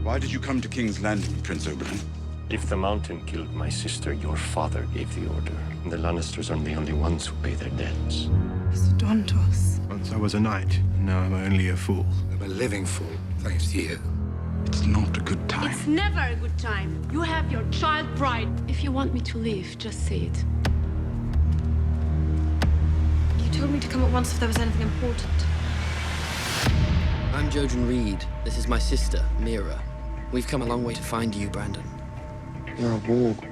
Why did you come to King's Landing, Prince Oberyn? If the mountain killed my sister, your father gave the order. The Lannisters are the only ones who pay their debts. He's a Dontos. Once I was a knight, now I'm only a fool. I'm a living fool, thanks to you. It's not a good time. It's never a good time. You have your child bride. If you want me to leave, just say it. You told me to come at once if there was anything important. I'm Jojen Reed. This is my sister, Mira. We've come a long way to find you, Brandon. You're a warg.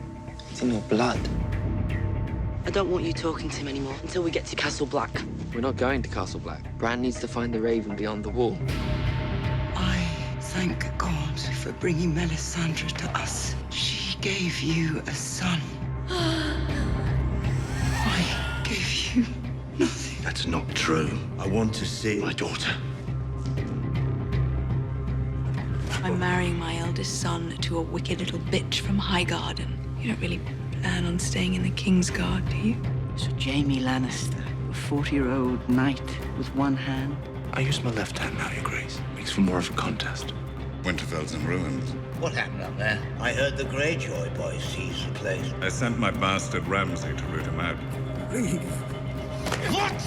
It's in your blood. I don't want you talking to him anymore until we get to Castle Black. We're not going to Castle Black. Bran needs to find the Raven beyond the wall. I thank God for bringing Melisandre to us. She gave you a son. I gave you nothing. That's not true. I want to see my daughter. I'm marrying my eldest son to a wicked little bitch from Highgarden. You don't really plan on staying in the King's Guard, do you? So Jaime Lannister, a 40-year-old knight with one hand. I use my left hand now, Your Grace. Makes for more of a contest. Winterfell's in ruins. What happened up there? I heard the Greyjoy boys seized the place. I sent my bastard Ramsay to root him out. What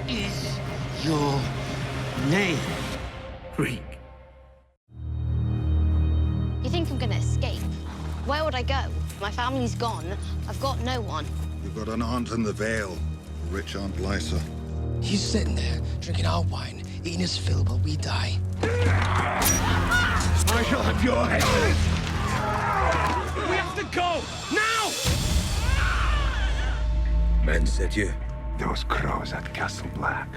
is your name? Reek. You think I'm gonna escape? Where would I go? My family's gone. I've got no one. You've got an aunt in the Vale, rich Aunt Lysa. He's sitting there, drinking our wine, eating his fill while we die. I shall have your head. We have to go! Now! Men said you. Those crows at Castle Black.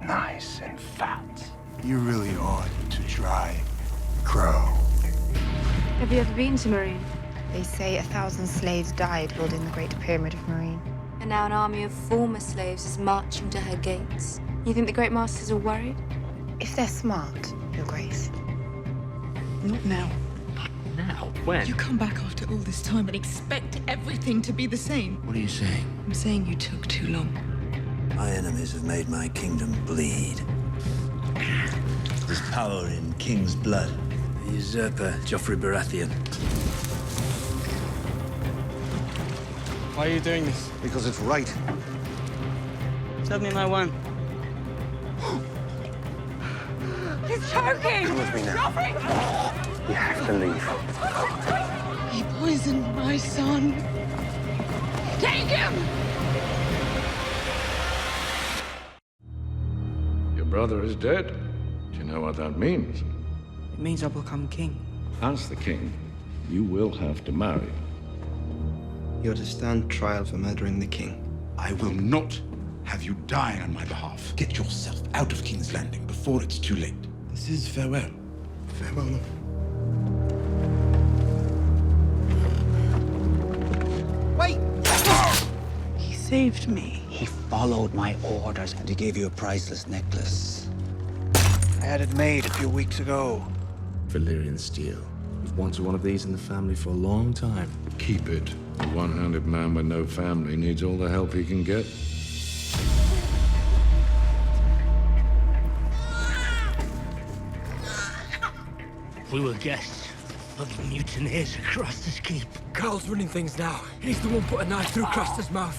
Nice and fat. You really ought to try crow. Have you ever been to Marine? They say 1,000 slaves died building the Great Pyramid of Marine. And now an army of former slaves is marching to her gates. You think the Great Masters are worried? If they're smart, Your Grace. Not now. Now? When? You come back after all this time and expect everything to be the same. What are you saying? I'm saying you took too long. My enemies have made my kingdom bleed. There's power in king's blood. The usurper, Joffrey Baratheon. Why are you doing this? Because it's right. Serve me my wine. He's choking! Come with me now. You have to leave. He poisoned my son. Take him! Your brother is dead. Do you know what that means? It means I'll become king. As the king, you will have to marry. You're to stand trial for murdering the king. I will not have you dying on my behalf. Get yourself out of King's Landing before it's too late. This is farewell. Farewell. Wait! He saved me. He followed my orders and he gave you a priceless necklace. I had it made a few weeks ago. Valyrian steel. We've wanted one of these in the family for a long time. Keep it. A one-handed man with no family needs all the help he can get. We were guests of the mutineers across this keep. Carl's running things now. He's the one put a knife through Craster's mouth.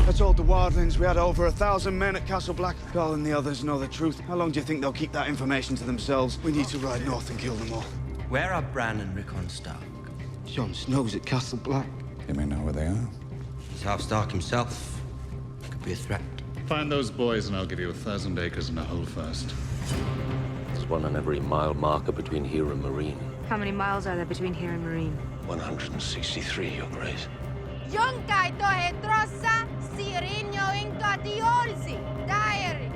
I told the wildlings we had over 1,000 men at Castle Black. Carl and the others know the truth. How long do you think they'll keep that information to themselves? We need to ride north and kill them all. Where are Bran and Rickon Stark? Jon Snow's at Castle Black. You may know where they are. He's half Stark himself. Could be a threat. Find those boys and I'll give you 1,000 acres and a hole first. There's one on every mile marker between here and Marine. How many miles are there between here and Marine? 163, Your Grace. Jonkai toe trossa, sirinho inka tiolsi, diary.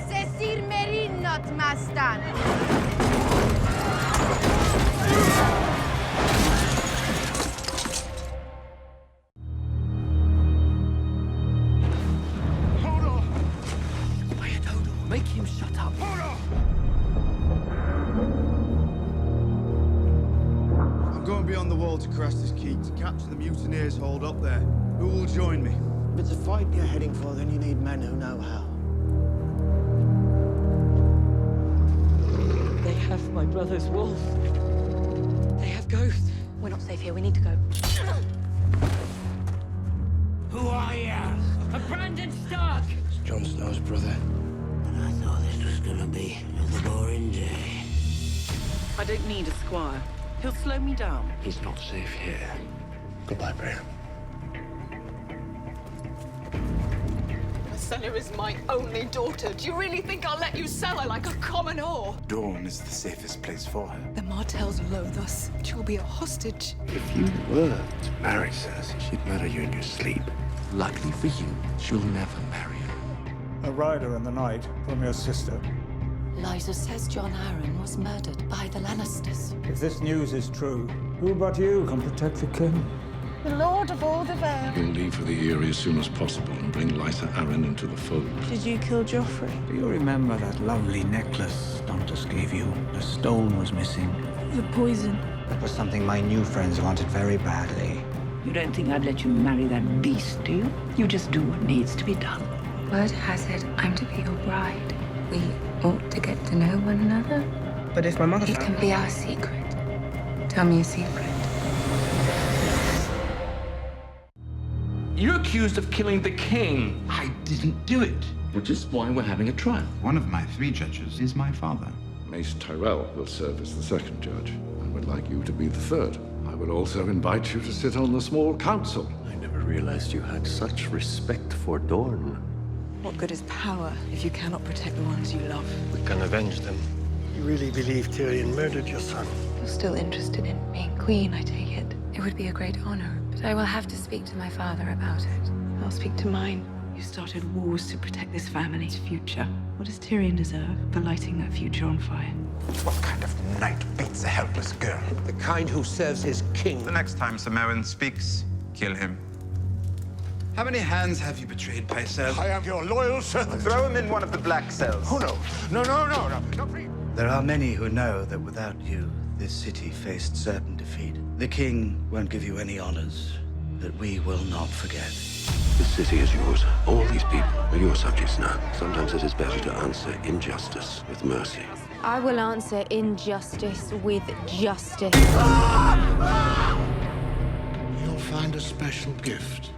Se sir Merin not mastan. Make him shut up. I'm going beyond the wall to Craster's Keep to capture the mutineers holed up there. Who will join me? If it's a fight you're heading for, then you need men who know how. They have my brother's wolf. Ghost. We're not safe here. We need to go. Who are you? A Brandon Stark! It's Jon Snow's brother. And I thought this was gonna be another boring day. I don't need a squire. He'll slow me down. He's not safe here. Goodbye, Bran. Senna is my only daughter. Do you really think I'll let you sell her like a common whore? Dawn is the safest place for her. The Martells loathe us. She'll be a hostage. If you were to marry Cersei, she'd murder you in your sleep. Luckily for you, she'll never marry you. A rider in the night from your sister. Lysa says Jon Arryn was murdered by the Lannisters. If this news is true, who but you can protect the king? The Lord of all the Vale. We'll leave for the Eyrie as soon as possible and bring Lysa Arryn into the fold. Did you kill Joffrey? Do you remember that lovely necklace Dantas gave you? The stone was missing. The poison. That was something my new friends wanted very badly. You don't think I'd let you marry that beast, do you? You just do what needs to be done. Word has it I'm to be your bride. We ought to get to know one another. But if my mother It can be our secret. Tell me a secret. You're accused of killing the king. I didn't do it. Which is why we're having a trial. One of my 3 judges is my father. Mace Tyrell will serve as the second judge. I would like you to be the third. I would also invite you to sit on the small council. I never realized you had such respect for Dorne. What good is power if you cannot protect the ones you love? We can avenge them. You really believe Tyrion murdered your son? You're still interested in being queen, I take it. It would be a great honor, but I will have to speak to my father about it. I'll speak to mine. You started wars to protect this family's future. What does Tyrion deserve for lighting that future on fire? What kind of knight beats a helpless girl? The kind who serves his king. The next time Sir Meryn speaks, kill him. How many hands have you betrayed, Pycelle? I am your loyal servant. Throw him in one of the black cells. Oh, no. No, please. There are many who know that without you, this city faced certain defeat. The king won't give you any honors that we will not forget. This city is yours. All these people are your subjects now. Sometimes it is better to answer injustice with mercy. I will answer injustice with justice. You'll find a special gift.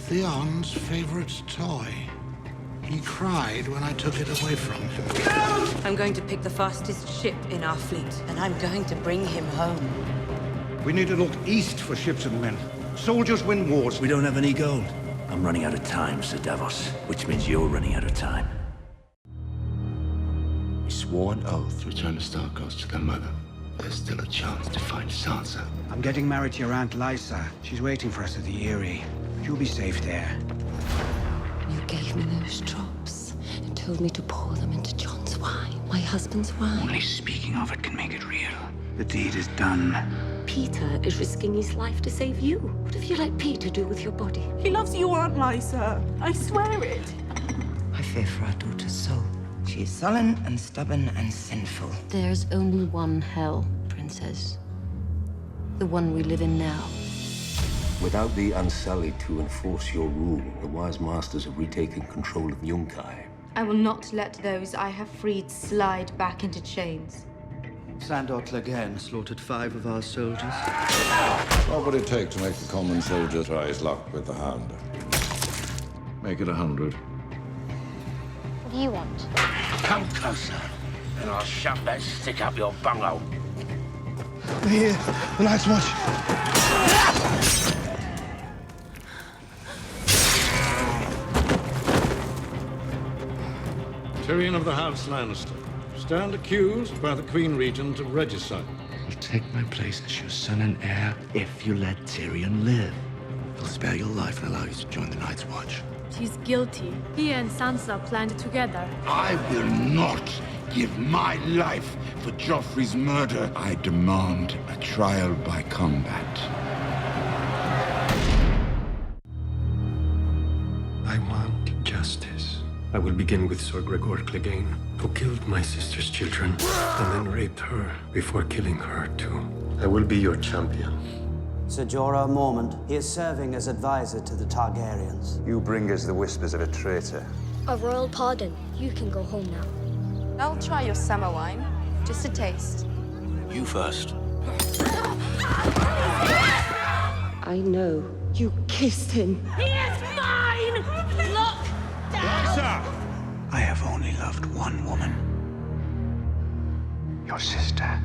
Theon's favorite toy. He cried when I took it away from him. I'm going to pick the fastest ship in our fleet, and I'm going to bring him home. We need to look east for ships and men. Soldiers win wars. We don't have any gold. I'm running out of time, Sir Davos, which means you're running out of time. We swore an oath to return the Starkos to their mother. There's still a chance to find Sansa. I'm getting married to your Aunt Lysa. She's waiting for us at the Eyrie. You'll be safe there. You gave me those drops and told me to pour them into Jon's wine, my husband's wine. Only speaking of it can make it real. The deed is done. Peter is risking his life to save you. What have you let Peter do with your body? He loves you, Aunt Lysa. I swear it. I fear for our daughter's soul. She is sullen and stubborn and sinful. There's only one hell, Princess. The one we live in now. Without the Unsullied to enforce your rule, the wise masters have retaken control of Yunkai. I will not let those I have freed slide back into chains. Sandor Clegane slaughtered 5 of our soldiers. What would it take to make the common soldier try his luck with the Hound? Make it 100. What do you want? Come closer, and I'll shove that stick up your bunghole. Here, the Night's Watch. Tyrion of the House Lannister. Stand accused by the Queen Regent of regicide. I'll take my place as your son and heir if you let Tyrion live. I'll spare your life and allow you to join the Night's Watch. She's guilty. He and Sansa planned it together. I will not give my life for Joffrey's murder. I demand a trial by combat. I want justice. I will begin with Sir Gregor Clegane, who killed my sister's children and then raped her before killing her too. I will be your champion. Sir Jorah Mormont, he is serving as advisor to the Targaryens. You bring us the whispers of a traitor. A royal pardon. You can go home now. I'll try your summer wine. Just a taste. You first. I know. You kissed him. He is mine! Look down! I have only loved one woman. Your sister.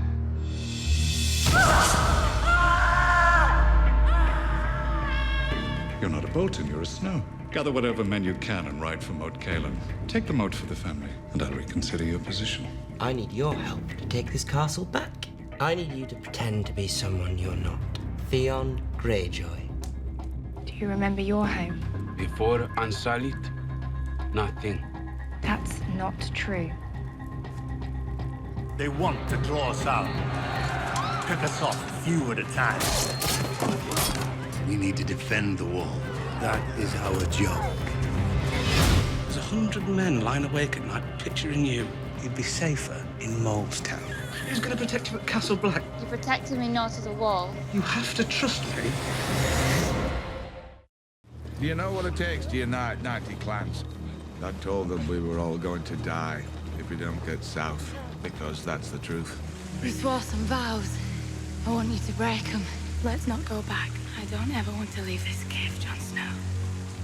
You're not a Bolton, you're a Snow. Gather whatever men you can and ride for Moat Caelan. Take them out for the family, and I'll reconsider your position. I need your help to take this castle back. I need you to pretend to be someone you're not. Theon Greyjoy. Do you remember your home? Before Unsullied, nothing. That's not true. They want to draw us out. Pick us off a few at a time. We need to defend the wall. That is our job. There's 100 men lying awake at night picturing you. You'd be safer in Molestown. Who's going to protect you at Castle Black? You protected me north of the wall. You have to trust me. Do you know what it takes to unite 90 clans? I told them we were all going to die if we don't get south, because that's the truth. We swore some vows. I want you to break them. Let's not go back. I don't ever want to leave this cave, Jon Snow.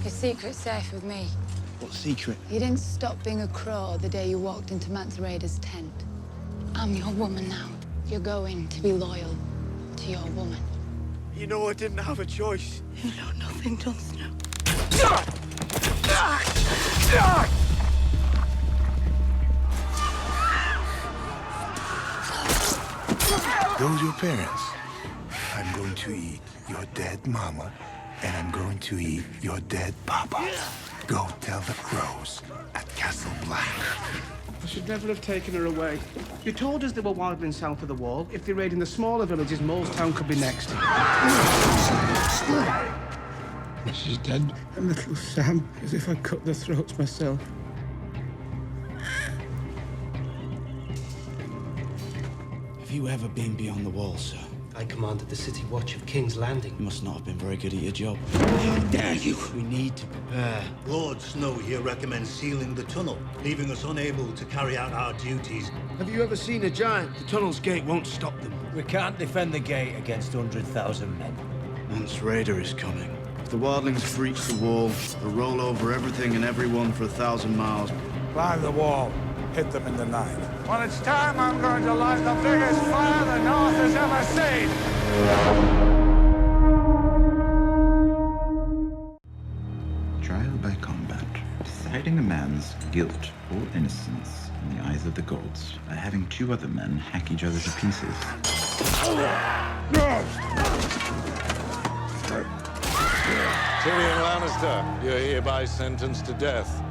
Your secret's safe with me. What secret? You didn't stop being a crow the day you walked into Mance Raider's tent. I'm your woman now. You're going to be loyal to your woman. You know I didn't have a choice. You know nothing, Jon Snow. Those your parents. I'm going to eat your dead mama, and I'm going to eat your dead papa. Go tell the crows at Castle Black. I should never have taken her away. You told us there were wildlings south of the wall. If they raid in the smaller villages, Molestown could be next. She's dead. And little Sam, as if I cut their throats myself. Have you ever been beyond the wall, sir? I commanded the city watch of King's Landing. You must not have been very good at your job. How dare you! We need to prepare. Lord Snow here recommends sealing the tunnel, leaving us unable to carry out our duties. Have you ever seen a giant? The tunnel's gate won't stop them. We can't defend the gate against 100,000 men. Mance Raider is coming. If the wildlings breach the wall, they'll roll over everything and everyone for 1,000 miles. Climb the wall. Hit them in the night. When it's time, I'm going to light the biggest fire the North has ever seen. Trial by combat. Deciding a man's guilt or innocence in the eyes of the gods by having two other men hack each other to pieces. Tyrion Lannister, you're hereby sentenced to death.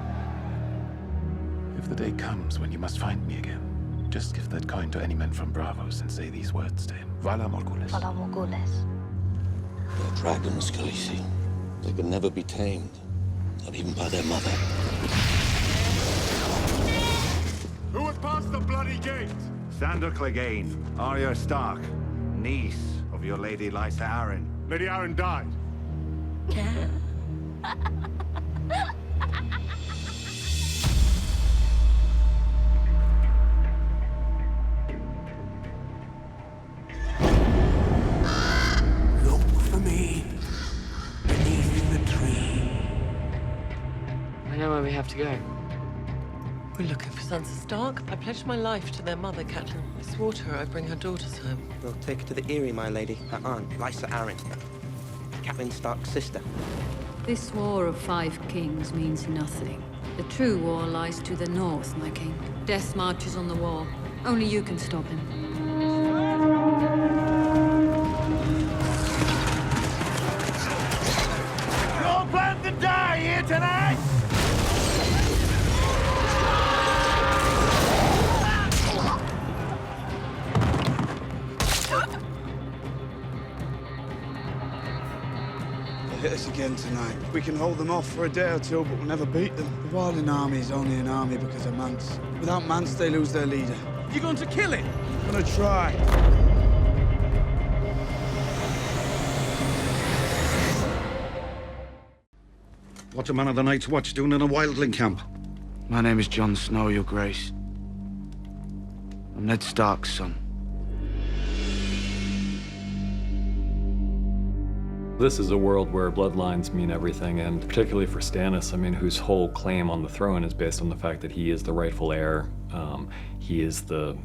If the day comes when you must find me again, just give that coin to any men from Bravos and say these words to him. Vala Morgulis. Vala Morgulis. They're dragons, Khaleesi. They could never be tamed, not even by their mother. Who would pass the bloody gate? Sandor Clegane, Arya Stark, niece of your Lady Lysa Arryn. Lady Arryn died. Look for me beneath the tree. I know where we have to go. We're looking for Sansa Stark. I pledged my life to their mother, Catelyn. I swore to her I'd bring her daughters home. We'll take her to the Eyrie, my lady. Her aunt, Lysa Arryn. Catelyn Stark's sister. This war of 5 kings means nothing. The true war lies to the north, my king. Death marches on the wall. Only you can stop him. You all plan to die here tonight? Hit us again tonight. We can hold them off for a day or two, but we'll never beat them. The Wildling army is only an army because of Mance. Without Mance, they lose their leader. You going to kill him? I'm gonna try. What's a man of the Night's Watch doing in a wildling camp? My name is Jon Snow, Your Grace. I'm Ned Stark's son. This is a world where bloodlines mean everything, and particularly for Stannis, I mean, whose whole claim on the throne is based on the fact that he is the rightful heir. He is the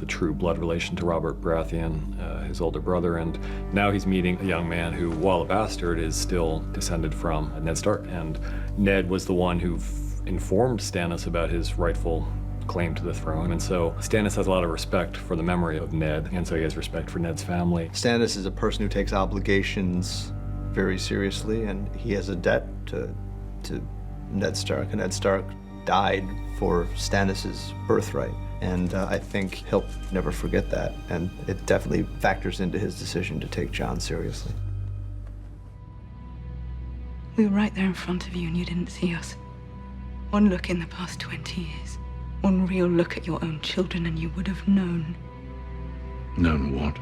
true blood relation to Robert Baratheon, his older brother, and now he's meeting a young man who, while a bastard, is still descended from Ned Stark. And Ned was the one who informed Stannis about his rightful claim to the throne, and so Stannis has a lot of respect for the memory of Ned, and so he has respect for Ned's family. Stannis is a person who takes obligations very seriously, and he has a debt to Ned Stark, and Ned Stark died for Stannis's birthright. And I think he'll never forget that, and it definitely factors into his decision to take Jon seriously. We were right there in front of you and you didn't see us. One look in the past 20 years. One real look at your own children and you would have known. Known what?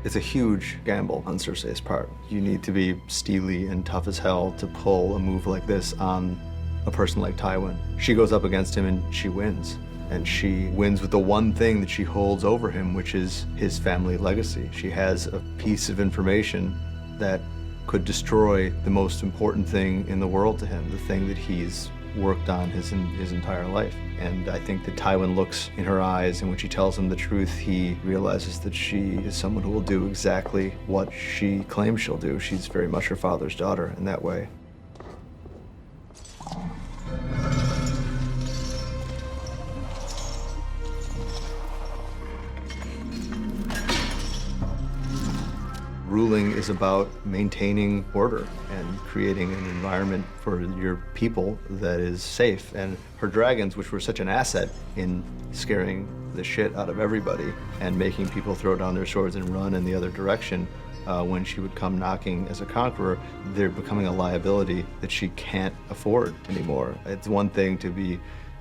It's a huge gamble on Cersei's part. You need to be steely and tough as hell to pull a move like this on a person like Tywin. She goes up against him and she wins. And she wins with the one thing that she holds over him, which is his family legacy. She has a piece of information that could destroy the most important thing in the world to him, the thing that he's worked on his entire life. And I think that Tywin looks in her eyes, and when she tells him the truth, he realizes that she is someone who will do exactly what she claims she'll do. She's very much her father's daughter in that way. Ruling is about maintaining order and creating an environment for your people that is safe. And her dragons, which were such an asset in scaring the shit out of everybody and making people throw down their swords and run in the other direction, when she would come knocking as a conqueror, they're becoming a liability that she can't afford anymore. It's one thing to be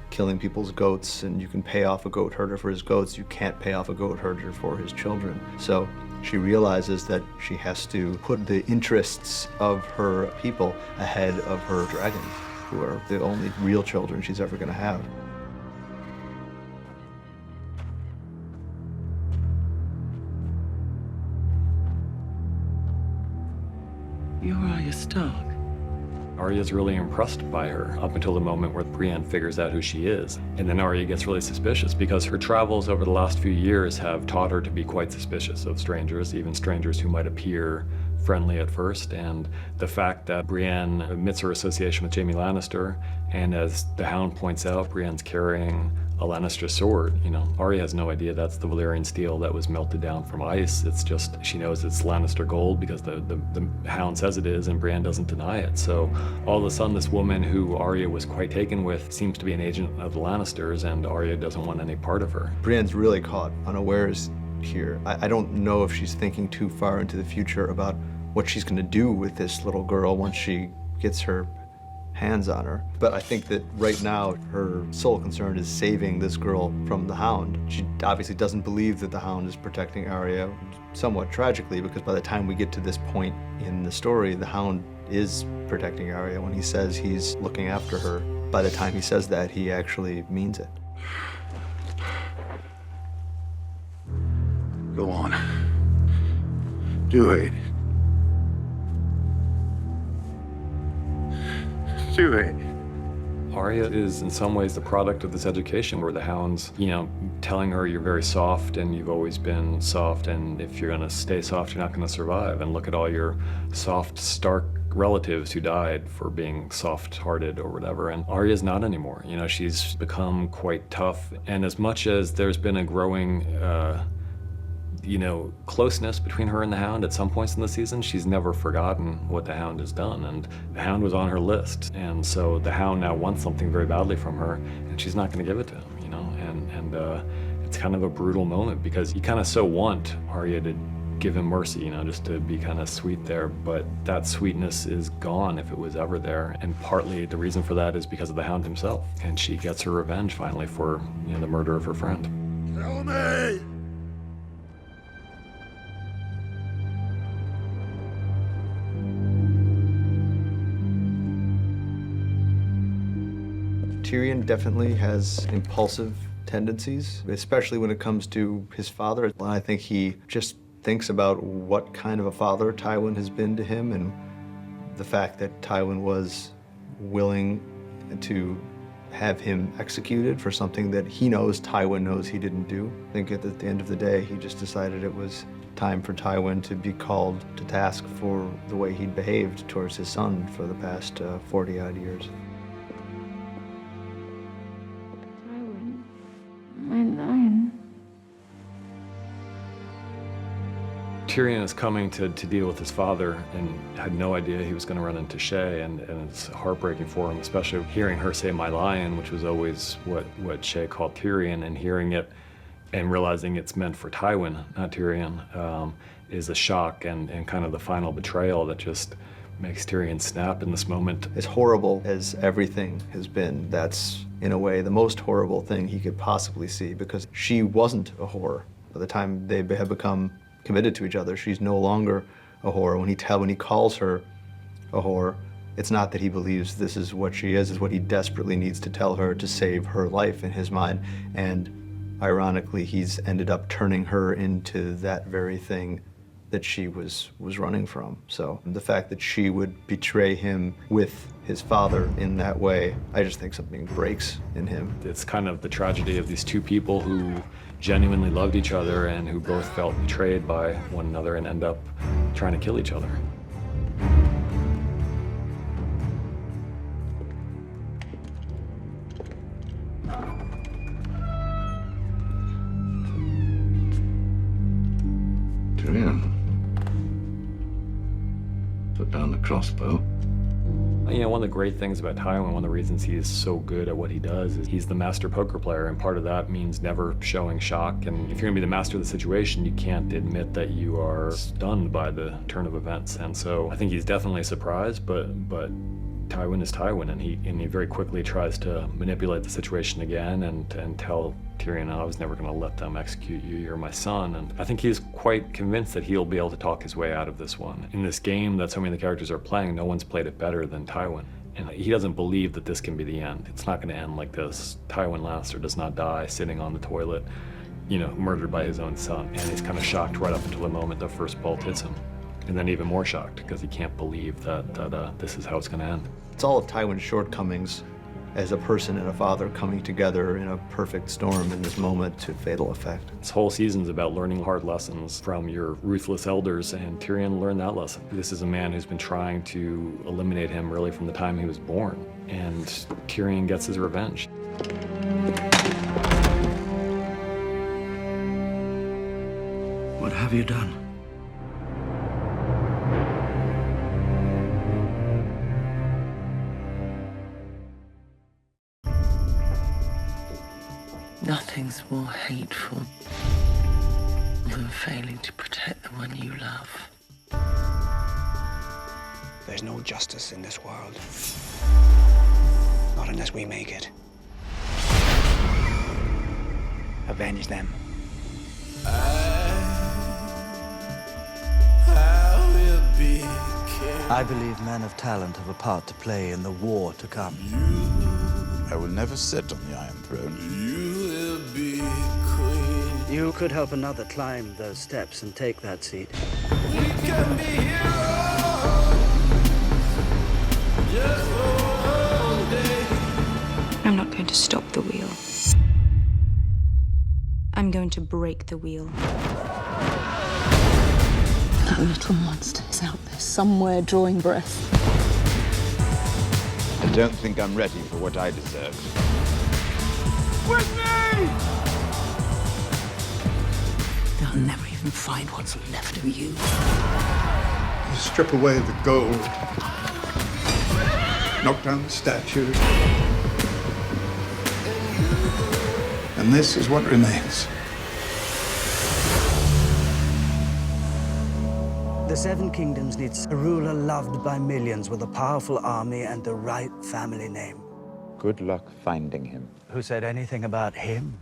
killing people's goats, and you can pay off a goat herder for his goats. You can't pay off a goat herder for his children. So she realizes that she has to put the interests of her people ahead of her dragons, who are the only real children she's ever going to have. You're Arya Stark. Arya's really impressed by her up until the moment where Brienne figures out who she is. And then Arya gets really suspicious because her travels over the last few years have taught her to be quite suspicious of strangers, even strangers who might appear friendly at first. And the fact that Brienne admits her association with Jaime Lannister, and as the Hound points out, Brienne's carrying a Lannister sword. You know, Arya has no idea that's the Valyrian steel that was melted down from ice. It's just, she knows it's Lannister gold because the Hound says it is, and Brienne doesn't deny it. So all of a sudden, this woman who Arya was quite taken with seems to be an agent of the Lannisters, and Arya doesn't want any part of her. Brienne's really caught unawares here. I don't know if she's thinking too far into the future about what she's going to do with this little girl once she gets her hands on her. But I think that right now, her sole concern is saving this girl from the Hound. She obviously doesn't believe that the Hound is protecting Arya, somewhat tragically, because by the time we get to this point in the story, the Hound is protecting Arya. When he says he's looking after her, by the time he says that, he actually means it. Go on. Do it. Do it. Arya is in some ways the product of this education where the Hound's, you know, telling her you're very soft and you've always been soft, and if you're gonna stay soft, you're not gonna survive. And look at all your soft, Stark relatives who died for being soft-hearted or whatever. And Arya's not anymore. You know, she's become quite tough. And as much as there's been a growing, you know, closeness between her and the Hound at some points in the season, she's never forgotten what the Hound has done, and the Hound was on her list, and so the Hound now wants something very badly from her, and she's not going to give it to him, you know, and it's kind of a brutal moment because you kind of so want Arya to give him mercy, you know, just to be kind of sweet there, but that sweetness is gone if it was ever there, and partly the reason for that is because of the Hound himself, and she gets her revenge finally for, you know, the murder of her friend. Tell me! Tyrion definitely has impulsive tendencies, especially when it comes to his father. I think he just thinks about what kind of a father Tywin has been to him, and the fact that Tywin was willing to have him executed for something that he knows Tywin knows he didn't do. I think at the end of the day, he just decided it was time for Tywin to be called to task for the way he'd behaved towards his son for the past 40-odd years. Tywin, my lion. Tyrion is coming to deal with his father and had no idea he was going to run into Shay, and it's heartbreaking for him, especially hearing her say "my lion," which was always what Shay called Tyrion, and hearing it and realizing it's meant for Tywin, not Tyrion, is a shock and kind of the final betrayal that just makes Tyrion snap in this moment. As horrible as everything has been, that's, in a way, the most horrible thing he could possibly see, because she wasn't a whore. By the time they have become committed to each other, she's no longer a whore. When he calls her a whore, it's not that he believes this is what she is, it's what he desperately needs to tell her to save her life in his mind. And ironically, he's ended up turning her into that very thing that she was running from. So the fact that she would betray him with his father in that way, I just think something breaks in him. It's kind of the tragedy of these two people who genuinely loved each other and who both felt betrayed by one another and end up trying to kill each other. Tyrion, put down the crossbow. You know, one of the great things about Tywin, one of the reasons he is so good at what he does, is he's the master poker player, and part of that means never showing shock. And if you're gonna be the master of the situation, you can't admit that you are stunned by the turn of events. And so I think he's definitely surprised, but Tywin is Tywin, and he very quickly tries to manipulate the situation again and tell Tyrion, I was never going to let them execute you, you're my son. And I think he's quite convinced that he'll be able to talk his way out of this one. In this game that so many of the characters are playing, no one's played it better than Tywin. And he doesn't believe that this can be the end. It's not going to end like this. Tywin Lannister does not die sitting on the toilet, you know, murdered by his own son. And he's kind of shocked right up until the moment the first bolt hits him. And then even more shocked because he can't believe that this is how it's going to end. It's all of Tywin's shortcomings as a person and a father coming together in a perfect storm in this moment to fatal effect. This whole season's about learning hard lessons from your ruthless elders, and Tyrion learned that lesson. This is a man who's been trying to eliminate him really from the time he was born, and Tyrion gets his revenge. What have you done? Nothing's more hateful than failing to protect the one you love. There's no justice in this world. Not unless we make it. Avenge them. I believe men of talent have a part to play in the war to come. I will never sit on the Iron Throne. You could help another climb those steps and take that seat. I'm not going to stop the wheel. I'm going to break the wheel. That little monster is out there somewhere drawing breath. I don't think I'm ready for what I deserve. With me! They'll never even find what's left of you. You strip away the gold, knock down the statues, and this is what remains. The Seven Kingdoms needs a ruler loved by millions with a powerful army and the right family name. Good luck finding him. Who said anything about him?